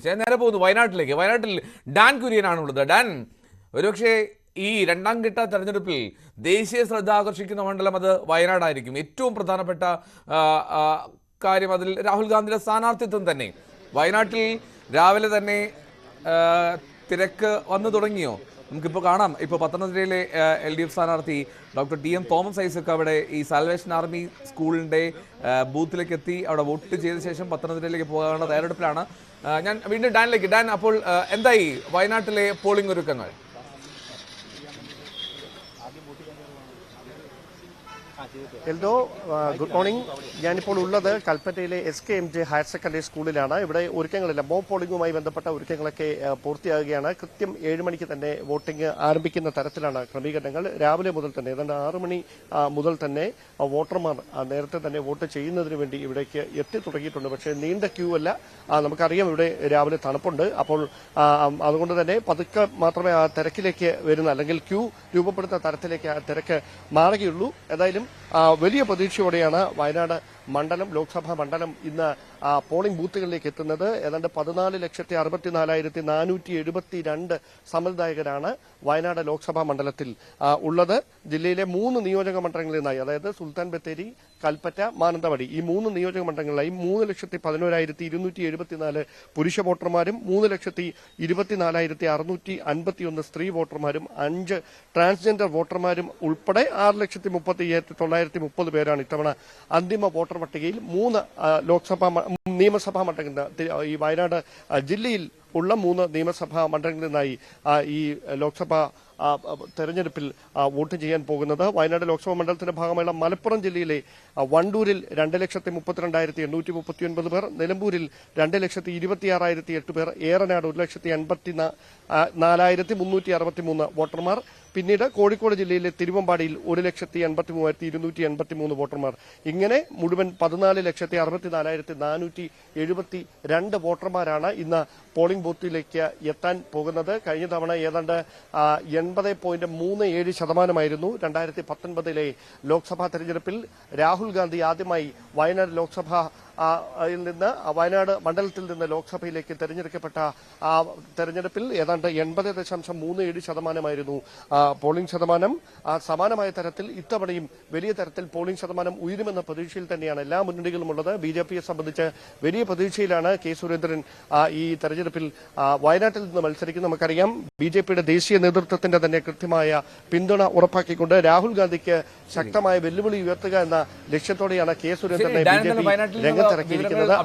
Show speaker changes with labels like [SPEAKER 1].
[SPEAKER 1] ഞാൻ നേരെ പോകുന്നു വയനാട്ടിലേക്ക്. വയനാട്ടിൽ ഡാൻ കുര്യനാണുള്ളത്. ഡാൻ, ഒരുപക്ഷെ ഈ രണ്ടാം ഘട്ട തെരഞ്ഞെടുപ്പിൽ ദേശീയ ശ്രദ്ധ ആകർഷിക്കുന്ന മണ്ഡലം അത് വയനാടായിരിക്കും. ഏറ്റവും പ്രധാനപ്പെട്ട കാര്യം അതിൽ രാഹുൽ ഗാന്ധിയുടെ സ്ഥാനാർത്ഥിത്വം തന്നെ. വയനാട്ടിൽ രാവിലെ തന്നെ തിരക്ക് വന്നു തുടങ്ങിയോ? നമുക്കിപ്പോൾ കാണാം. ഇപ്പോൾ പത്തനംതിട്ടയിലെ LDF സ്ഥാനാർത്ഥി ഡോക്ടർ TM തോമസ് ഐസക് അവിടെ ഈ സാൽവേഷൻ ആർമി സ്കൂളിൻ്റെ ബൂത്തിലേക്ക് എത്തി അവിടെ വോട്ട് ചെയ്ത ശേഷം പത്തനംതിട്ടയിലേക്ക് പോകാനുള്ള തയ്യാറെടുപ്പിലാണ്. ഞാൻ വീണ്ടും ഡാനിലേക്ക്. ഡാൻ, അപ്പോൾ എന്തായി വയനാട്ടിലെ പോളിംഗ് ഒരുക്കങ്ങൾ?
[SPEAKER 2] Eldho, good morning. ഞാനിപ്പോൾ ഉള്ളത് കൽപ്പറ്റയിലെ SKMJ ഹയർ സെക്കൻഡറി സ്കൂളിലാണ്. ഇവിടെ ഒരുക്കങ്ങളില്ല. മോക്ക് പോളിംഗുമായി ബന്ധപ്പെട്ട ഒരുക്കങ്ങളൊക്കെ പൂർത്തിയാകുകയാണ്. കൃത്യം 7 മണിക്ക് തന്നെ വോട്ടിംഗ് ആരംഭിക്കുന്ന തരത്തിലാണ് ക്രമീകരണങ്ങൾ. രാവിലെ മുതൽ തന്നെ ഏതാണ്ട് 6 മണി മുതൽ തന്നെ വോട്ടർമാർ നേരത്തെ തന്നെ വോട്ട് ചെയ്യുന്നതിന് വേണ്ടി ഇവിടേക്ക് എത്തി തുടങ്ങിയിട്ടുണ്ട്. പക്ഷേ നീണ്ട ക്യൂ അല്ല. നമുക്കറിയാം ഇവിടെ രാവിലെ തണുപ്പുണ്ട്. അപ്പോൾ അതുകൊണ്ട് തന്നെ പതുക്കെ മാത്രമേ ആ തിരക്കിലേക്ക് വരുന്ന അല്ലെങ്കിൽ ക്യൂ രൂപപ്പെടുന്ന തരത്തിലേക്ക് ആ തിരക്ക് മാറുകയുള്ളൂ. ഏതായാലും വലിയ പ്രതീക്ഷയോടെയാണ് വയനാട് മണ്ഡലം, ലോക്സഭാ മണ്ഡലം ഇന്ന് പോളിംഗ് ബൂത്തുകളിലേക്ക് എത്തുന്നത്. ഏതാണ്ട് 14,64,472 സമ്മതിദായകരാണ് വയനാട് ലോക്സഭാ മണ്ഡലത്തിൽ ഉള്ളത്. ജില്ലയിലെ 3 നിയോജക മണ്ഡലങ്ങളിൽ നിന്നായി, അതായത് സുൽത്താൻ ബത്തേരി, കൽപ്പറ്റ, മാനന്തവാടി, ഈ 3 നിയോജക മണ്ഡലങ്ങളിലായി 3,11,274 പുരുഷ വോട്ടർമാരും 3,24,651 സ്ത്രീ വോട്ടർമാരും 5 ട്രാൻസ്ജെൻഡർ വോട്ടർമാരും ഉൾപ്പെടെ 6,35,930 പേരാണ് ഇത്തവണ അന്തിമ വോട്ടർ പട്ടികയിൽ 3 നിയമസഭാ മണ്ഡലങ്ങളിൽ ഈ വയനാട് ജില്ലയിൽ ഉള്ള 3 നിയമസഭാ മണ്ഡലങ്ങളിൽ നിന്നായി ഈ ലോക്സഭാ തെരഞ്ഞെടുപ്പിൽ വോട്ട് ചെയ്യാൻ പോകുന്നത്. വയനാട് ലോക്സഭാ മണ്ഡലത്തിന്റെ ഭാഗമായുള്ള മലപ്പുറം ജില്ലയിലെ വണ്ടൂരിൽ 2,32,839 പേർ, നിലമ്പൂരിൽ 2,26,008 പേർ, ഏറനാട് 1,84,363 വോട്ടർമാർ, പിന്നീട് കോഴിക്കോട് ജില്ലയിലെ തിരുവമ്പാടിയിൽ 1,83,283 വോട്ടർമാർ. ഇങ്ങനെ മുഴുവൻ 14,64,472 വോട്ടർമാരാണ് ഇന്ന് പോളിംഗ് ബൂത്തിലേക്ക് എത്താൻ പോകുന്നത്. കഴിഞ്ഞ തവണ ഏതാണ്ട് 80.37% 2019 ലോക്സഭാ തെരഞ്ഞെടുപ്പിൽ രാഹുൽ ഗാന്ധി ആദ്യമായി വയനാട് വയനാട് മണ്ഡലത്തിൽ നിന്ന് ലോക്സഭയിലേക്ക് തെരഞ്ഞെടുക്കപ്പെട്ട തെരഞ്ഞെടുപ്പിൽ ഏതാണ്ട് 80.37% പോളിംഗ് ശതമാനം. സമാനമായ തരത്തിൽ ഇത്തവണയും വലിയ തരത്തിൽ പോളിംഗ് ശതമാനം ഉയരുമെന്ന പ്രതീക്ഷയിൽ തന്നെയാണ് എല്ലാ മുന്നണികളുമുള്ളത്. BJPയെ സംബന്ധിച്ച് വലിയ പ്രതീക്ഷയിലാണ് കെ സുരേന്ദ്രൻ ഈ തെരഞ്ഞെടുപ്പിൽ വയനാട്ടിൽ നിന്ന് മത്സരിക്കുന്നത്. നമുക്കറിയാം BJPയുടെ ദേശീയ നേതൃത്വത്തിന്റെ തന്നെ കൃത്യമായ പിന്തുണ ഉറപ്പാക്കിക്കൊണ്ട് രാഹുൽ ഗാന്ധിക്ക് ശക്തമായ വെല്ലുവിളി ഉയർത്തുക എന്ന ലക്ഷ്യത്തോടെയാണ് കെ സുരേന്ദ്രനെ BJP രംഗത്തിറക്കിയിരിക്കുന്നത്.